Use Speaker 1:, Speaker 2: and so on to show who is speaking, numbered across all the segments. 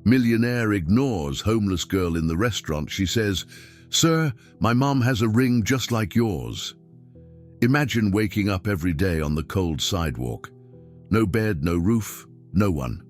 Speaker 1: Millionaire ignores homeless girl in the restaurant. She says, "Sir, my mom has a ring just like yours." Imagine waking up every day on the cold sidewalk. No bed, no roof, no one.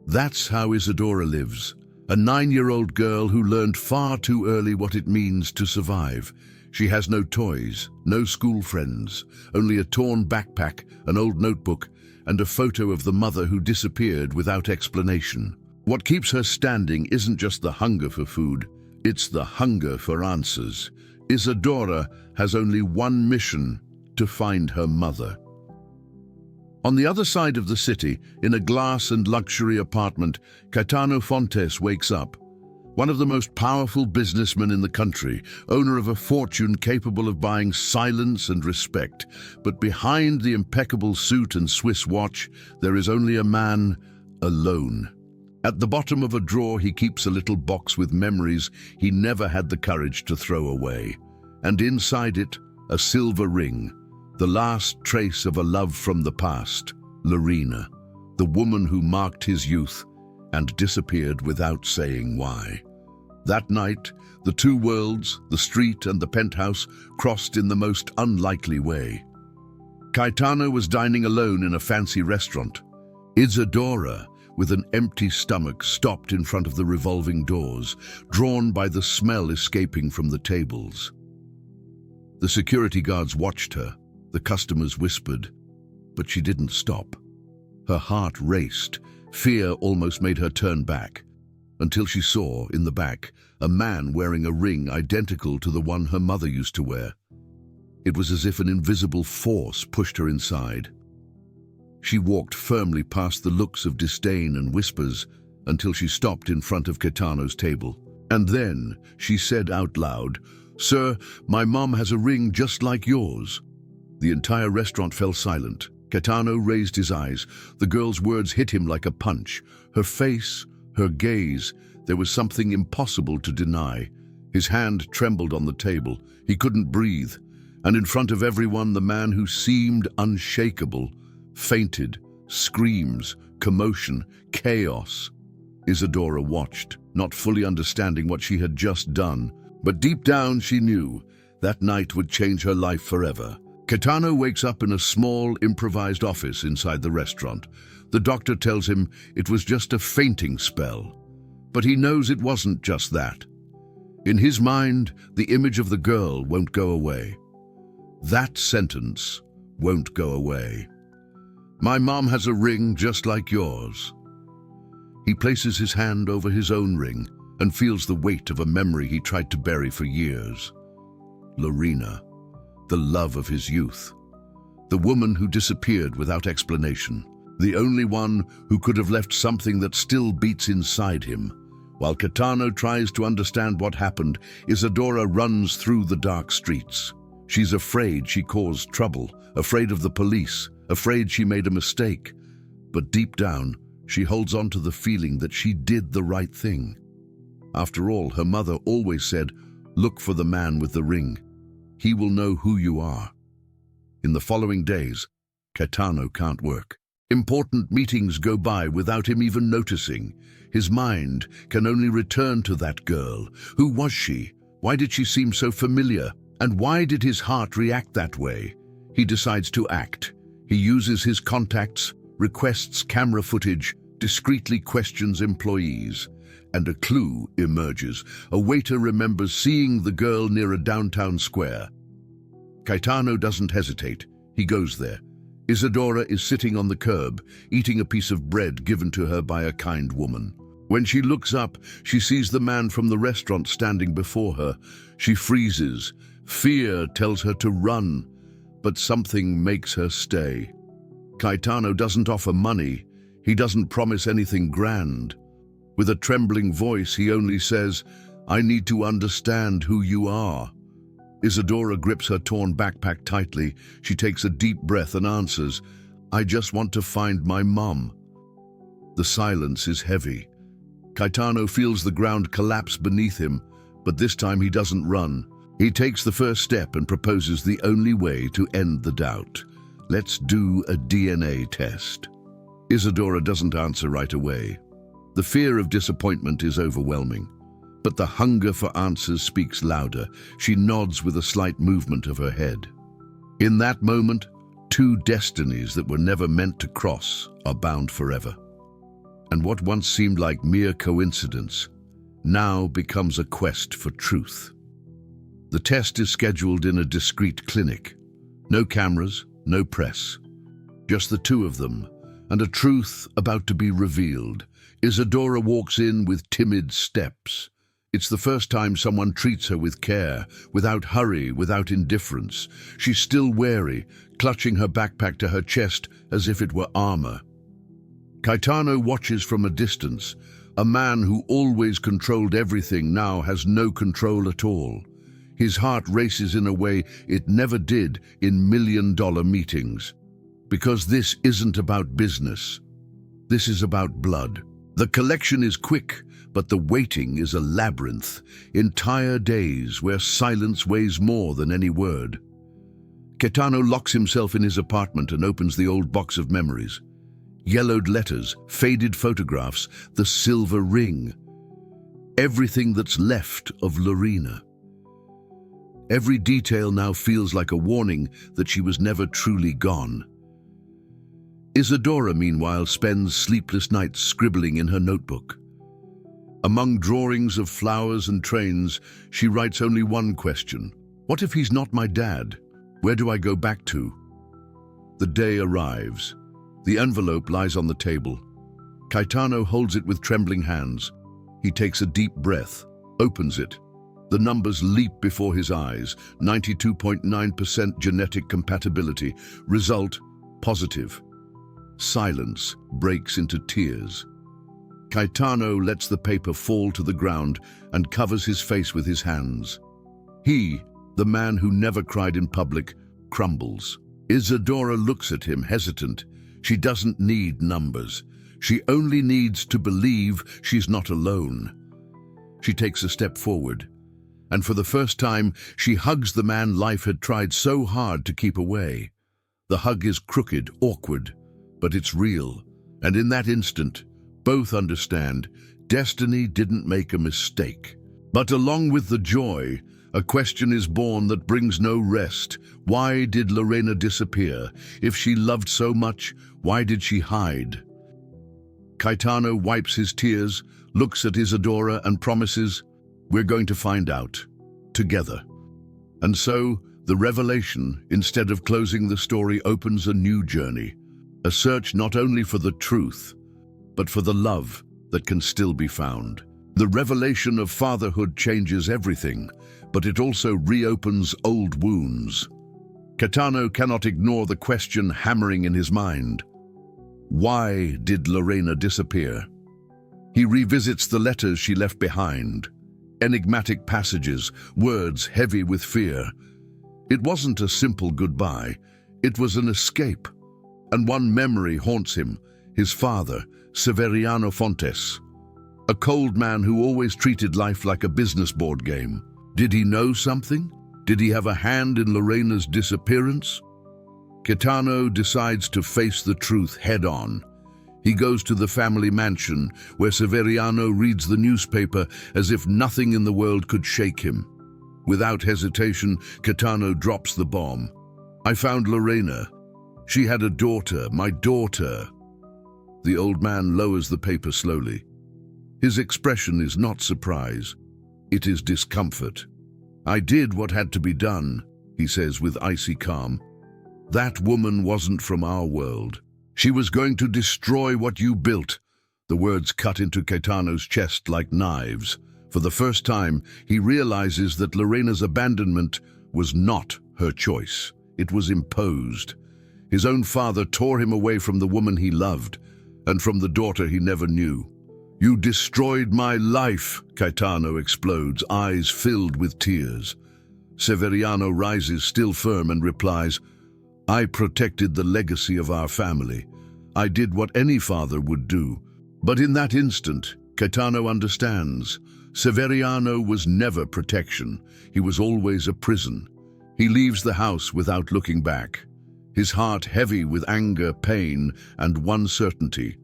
Speaker 1: That's how Isadora lives. A 9-year-old girl who learned far too early what it means to survive. She has no toys, no school friends, only a torn backpack, an old notebook, and a photo of the mother who disappeared without explanation. What keeps her standing isn't just the hunger for food, it's the hunger for answers. Isadora has only one mission: to find her mother. On the other side of the city, in a glass and luxury apartment, Caetano Fontes wakes up. One of the most powerful businessmen in the country, owner of a fortune capable of buying silence and respect. But behind the impeccable suit and Swiss watch, there is only a man alone. At the bottom of a drawer, he keeps a little box with memories he never had the courage to throw away. And inside it, a silver ring, the last trace of a love from the past. Lorena, the woman who marked his youth and disappeared without saying why. That night, the two worlds, the street and the penthouse, crossed in the most unlikely way. Caetano was dining alone in a fancy restaurant. Isadora, with an empty stomach, stopped in front of the revolving doors, drawn by the smell escaping from the tables. The security guards watched her, the customers whispered, but she didn't stop. Her heart raced, fear almost made her turn back, until she saw, in the back, a man wearing a ring identical to the one her mother used to wear. It was as if an invisible force pushed her inside. She walked firmly past the looks of disdain and whispers until she stopped in front of Caetano's table. And then she said out loud, "Sir, my mom has a ring just like yours." The entire restaurant fell silent. Caetano raised his eyes. The girl's words hit him like a punch. Her face, her gaze, there was something impossible to deny. His hand trembled on the table. He couldn't breathe. And in front of everyone, the man who seemed unshakable fainted. Screams, commotion, chaos. Isadora watched, not fully understanding what she had just done. But deep down she knew that night would change her life forever. Caetano wakes up in a small, improvised office inside the restaurant. The doctor tells him it was just a fainting spell. But he knows it wasn't just that. In his mind, the image of the girl won't go away. That sentence won't go away. "My mom has a ring just like yours." He places his hand over his own ring and feels the weight of a memory he tried to bury for years. Lorena, the love of his youth. The woman who disappeared without explanation. The only one who could have left something that still beats inside him. While Caetano tries to understand what happened, Isadora runs through the dark streets. She's afraid she caused trouble, afraid of the police, afraid she made a mistake. But deep down, she holds on to the feeling that she did the right thing. After all, her mother always said, "Look for the man with the ring. He will know who you are." In the following days, Caetano can't work. Important meetings go by without him even noticing. His mind can only return to that girl. Who was she? Why did she seem so familiar? And why did his heart react that way? He decides to act. He uses his contacts, requests camera footage, discreetly questions employees. And a clue emerges. A waiter remembers seeing the girl near a downtown square. Caetano doesn't hesitate. He goes there. Isadora is sitting on the curb, eating a piece of bread given to her by a kind woman. When she looks up, she sees the man from the restaurant standing before her. She freezes. Fear tells her to run, but something makes her stay. Caetano doesn't offer money. He doesn't promise anything grand. With a trembling voice, he only says, "I need to understand who you are." Isadora grips her torn backpack tightly. She takes a deep breath and answers, "I just want to find my mom." The silence is heavy. Caetano feels the ground collapse beneath him, but this time he doesn't run. He takes the first step and proposes the only way to end the doubt. "Let's do a DNA test." Isadora doesn't answer right away. The fear of disappointment is overwhelming. But the hunger for answers speaks louder. She nods with a slight movement of her head. In that moment, two destinies that were never meant to cross are bound forever. And what once seemed like mere coincidence now becomes a quest for truth. The test is scheduled in a discreet clinic. No cameras, no press. Just the two of them, and a truth about to be revealed. Isadora walks in with timid steps. It's the first time someone treats her with care, without hurry, without indifference. She's still wary, clutching her backpack to her chest as if it were armor. Caetano watches from a distance. A man who always controlled everything now has no control at all. His heart races in a way it never did in million-dollar meetings. Because this isn't about business. This is about blood. The collection is quick, but the waiting is a labyrinth. Entire days where silence weighs more than any word. Caetano locks himself in his apartment and opens the old box of memories. Yellowed letters, faded photographs, the silver ring. Everything that's left of Lorena. Every detail now feels like a warning that she was never truly gone. Isadora, meanwhile, spends sleepless nights scribbling in her notebook. Among drawings of flowers and trains, she writes only one question. What if he's not my dad? Where do I go back to? The day arrives. The envelope lies on the table. Caetano holds it with trembling hands. He takes a deep breath, opens it. The numbers leap before his eyes. 92.9% genetic compatibility. Result, positive. Silence breaks into tears. Caetano lets the paper fall to the ground and covers his face with his hands. He, the man who never cried in public, crumbles. Isadora looks at him, hesitant. She doesn't need numbers. She only needs to believe she's not alone. She takes a step forward, and for the first time, she hugs the man life had tried so hard to keep away. The hug is crooked, awkward, but it's real. And in that instant, both understand destiny didn't make a mistake. But along with the joy, a question is born that brings no rest. Why did Lorena disappear? If she loved so much, why did she hide? Caetano wipes his tears, looks at Isadora and promises, we're going to find out, together. And so, the revelation, instead of closing the story, opens a new journey. A search not only for the truth, but for the love that can still be found. The revelation of fatherhood changes everything, but it also reopens old wounds. Caetano cannot ignore the question hammering in his mind. Why did Lorena disappear? He revisits the letters she left behind. Enigmatic passages, words heavy with fear. It wasn't a simple goodbye. It was an escape. And one memory haunts him, his father, Severiano Fontes. A cold man who always treated life like a business board game. Did he know something? Did he have a hand in Lorena's disappearance? Caetano decides to face the truth head-on. He goes to the family mansion, where Severiano reads the newspaper as if nothing in the world could shake him. Without hesitation, Caetano drops the bomb. I found Lorena. She had a daughter, my daughter. The old man lowers the paper slowly. His expression is not surprise. It is discomfort. I did what had to be done, he says with icy calm. That woman wasn't from our world. She was going to destroy what you built. The words cut into Caetano's chest like knives. For the first time, he realizes that Lorena's abandonment was not her choice. It was imposed. His own father tore him away from the woman he loved, and from the daughter he never knew. You destroyed my life, Caetano explodes, eyes filled with tears. Severiano rises still firm and replies, I protected the legacy of our family. I did what any father would do. But in that instant, Caetano understands. Severiano was never protection. He was always a prison. He leaves the house without looking back. His heart heavy with anger, pain, and one certainty.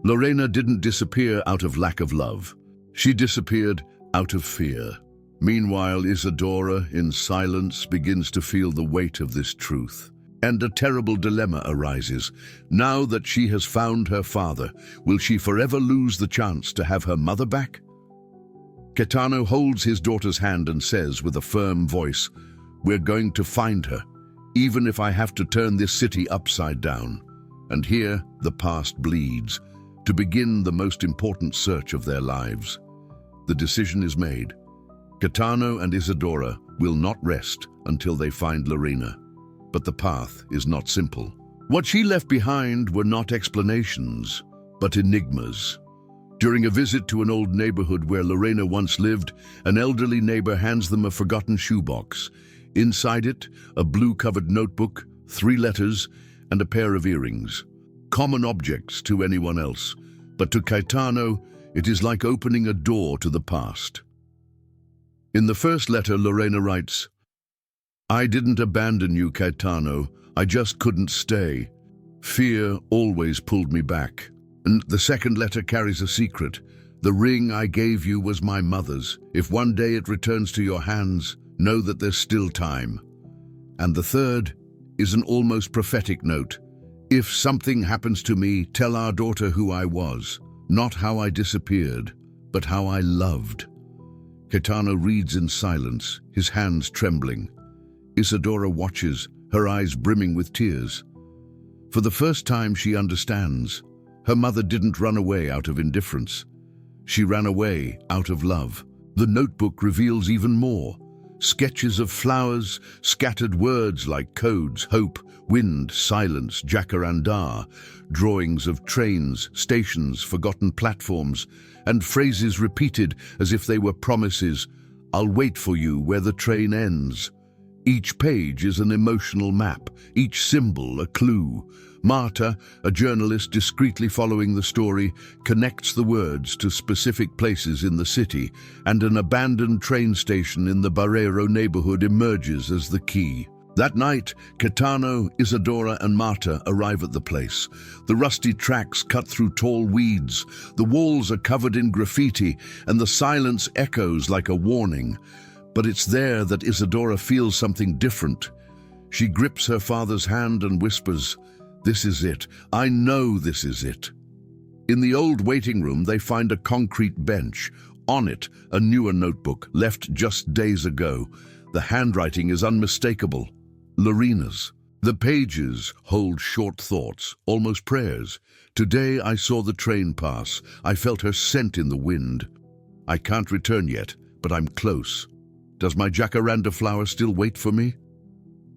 Speaker 1: Lorena didn't disappear out of lack of love. She disappeared out of fear. Meanwhile, Isadora, in silence, begins to feel the weight of this truth. And a terrible dilemma arises. Now that she has found her father, will she forever lose the chance to have her mother back? Caetano holds his daughter's hand and says with a firm voice, "We're going to find her, even if I have to turn this city upside down." And here the past bleeds, to begin the most important search of their lives. The decision is made. Caetano and Isadora will not rest until they find Lorena. But the path is not simple. What she left behind were not explanations, but enigmas. During a visit to an old neighborhood where Lorena once lived, an elderly neighbor hands them a forgotten shoebox. Inside it, a blue-covered notebook, 3 letters, and a pair of earrings. Common objects to anyone else, but to Caetano, it is like opening a door to the past. In the first letter, Lorena writes, "I didn't abandon you, Caetano. I just couldn't stay. Fear always pulled me back." And the second letter carries a secret. "The ring I gave you was my mother's. If one day it returns to your hands, know that there's still time." And the third is an almost prophetic note. "If something happens to me, tell our daughter who I was. Not how I disappeared, but how I loved." Caetano reads in silence, his hands trembling. Isadora watches, her eyes brimming with tears. For the first time she understands. Her mother didn't run away out of indifference. She ran away out of love. The notebook reveals even more. Sketches of flowers, scattered words like codes, hope, wind, silence, jacaranda, drawings of trains, stations, forgotten platforms, and phrases repeated as if they were promises. "I'll wait for you where the train ends." Each page is an emotional map, each symbol a clue. Marta, a journalist discreetly following the story, connects the words to specific places in the city, and an abandoned train station in the Barreiro neighborhood emerges as the key. That night, Caetano, Isadora, and Marta arrive at the place. The rusty tracks cut through tall weeds, the walls are covered in graffiti, and the silence echoes like a warning. But it's there that Isadora feels something different. She grips her father's hand and whispers, "This is it. I know this is it." In the old waiting room, they find a concrete bench. On it, a newer notebook, left just days ago. The handwriting is unmistakable. Lorena's. The pages hold short thoughts, almost prayers. "Today I saw the train pass. I felt her scent in the wind. I can't return yet, but I'm close. Does my jacaranda flower still wait for me?"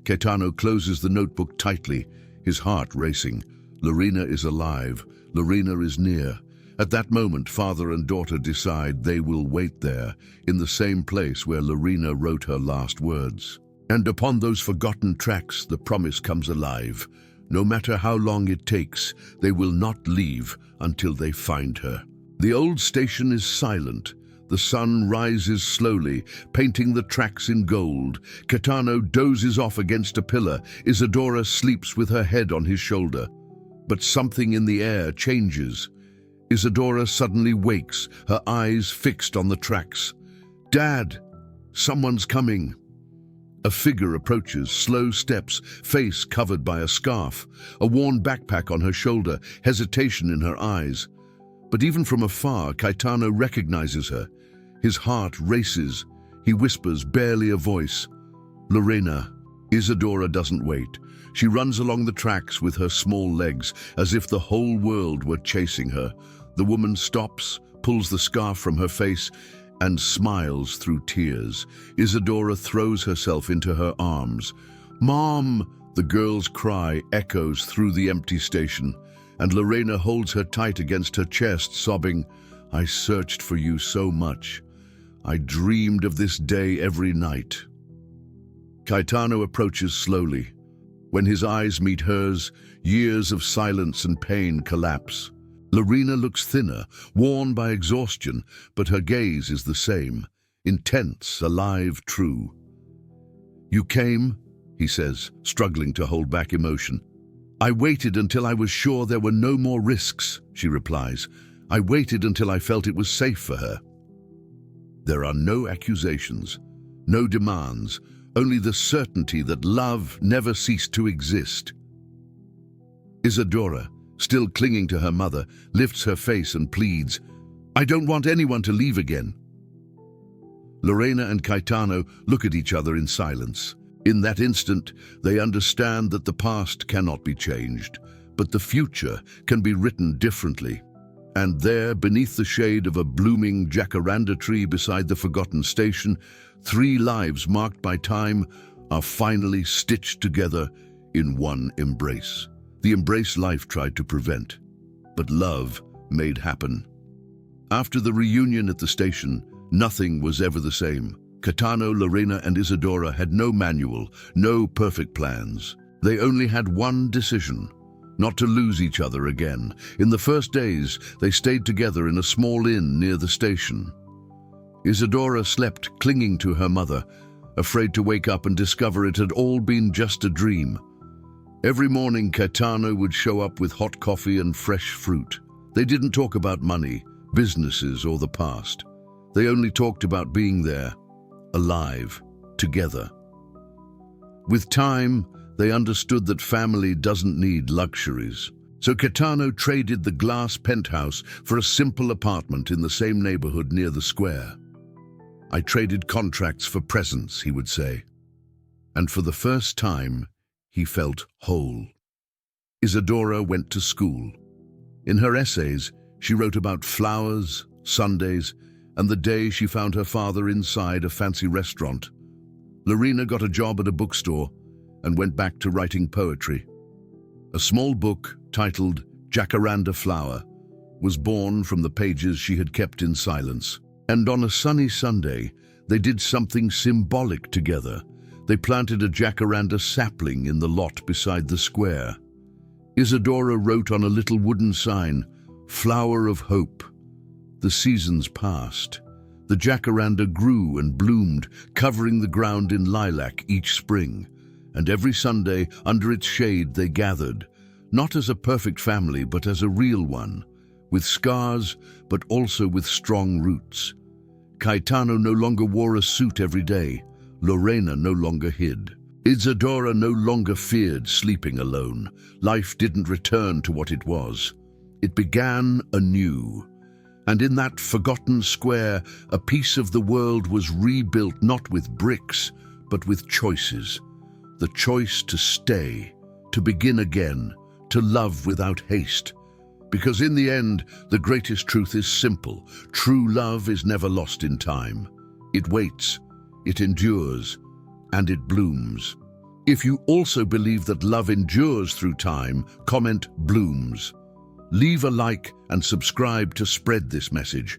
Speaker 1: Caetano closes the notebook tightly, his heart racing. Lorena is alive. Lorena is near. At that moment, father and daughter decide they will wait there, in the same place where Lorena wrote her last words. And upon those forgotten tracks, the promise comes alive. No matter how long it takes, they will not leave until they find her. The old station is silent. The sun rises slowly, painting the tracks in gold. Caetano dozes off against a pillar. Isadora sleeps with her head on his shoulder. But something in the air changes. Isadora suddenly wakes, her eyes fixed on the tracks. "Dad, someone's coming." A figure approaches, slow steps, face covered by a scarf, a worn backpack on her shoulder, hesitation in her eyes. But even from afar, Caetano recognizes her. His heart races. He whispers, barely a voice, "Lorena." Isadora doesn't wait. She runs along the tracks with her small legs, as if the whole world were chasing her. The woman stops, pulls the scarf from her face, and smiles through tears. Isadora throws herself into her arms. "Mom!" The girl's cry echoes through the empty station, and Lorena holds her tight against her chest, sobbing, "I searched for you so much. I dreamed of this day every night." Caetano approaches slowly. When his eyes meet hers, years of silence and pain collapse. Lorena looks thinner, worn by exhaustion, but her gaze is the same, intense, alive, true. "You came," he says, struggling to hold back emotion. I waited until I was sure there were no more risks, she replies. I waited until I felt it was safe for her. There are no accusations, no demands, only the certainty that love never ceased to exist. Isadora, still clinging to her mother, lifts her face and pleads, I don't want anyone to leave again. Lorena and Caetano look at each other in silence. In that instant, they understand that the past cannot be changed, but the future can be written differently. And there, beneath the shade of a blooming jacaranda tree beside the forgotten station, 3 lives marked by time are finally stitched together in one embrace. The embrace life tried to prevent, but love made happen. After the reunion at the station, nothing was ever the same. Caetano, Lorena, and Isadora had no manual, no perfect plans. They only had one decision: not to lose each other again. In the first days, they stayed together in a small inn near the station. Isadora slept clinging to her mother, afraid to wake up and discover it had all been just a dream. Every morning, Caetano would show up with hot coffee and fresh fruit. They didn't talk about money, businesses, or the past. They only talked about being there, alive, together. With time, they understood that family doesn't need luxuries. So Caetano traded the glass penthouse for a simple apartment in the same neighborhood near the square. I traded contracts for presents, he would say. And for the first time, he felt whole. Isadora went to school. In her essays, she wrote about flowers, Sundays, and the day she found her father inside a fancy restaurant. Lorena got a job at a bookstore and went back to writing poetry. A small book titled Jacaranda Flower was born from the pages she had kept in silence. And on a sunny Sunday, they did something symbolic together. They planted a jacaranda sapling in the lot beside the square. Isadora wrote on a little wooden sign, "Flower of Hope." The seasons passed. The jacaranda grew and bloomed, covering the ground in lilac each spring. And every Sunday, under its shade, they gathered, not as a perfect family, but as a real one, with scars, but also with strong roots. Caetano no longer wore a suit every day. Lorena no longer hid. Isadora no longer feared sleeping alone. Life didn't return to what it was. It began anew. And in that forgotten square, a piece of the world was rebuilt not with bricks, but with choices. The choice to stay, to begin again, to love without haste. Because in the end, the greatest truth is simple. True love is never lost in time. It waits, it endures, and it blooms. If you also believe that love endures through time, comment blooms. Leave a like and subscribe to spread this message.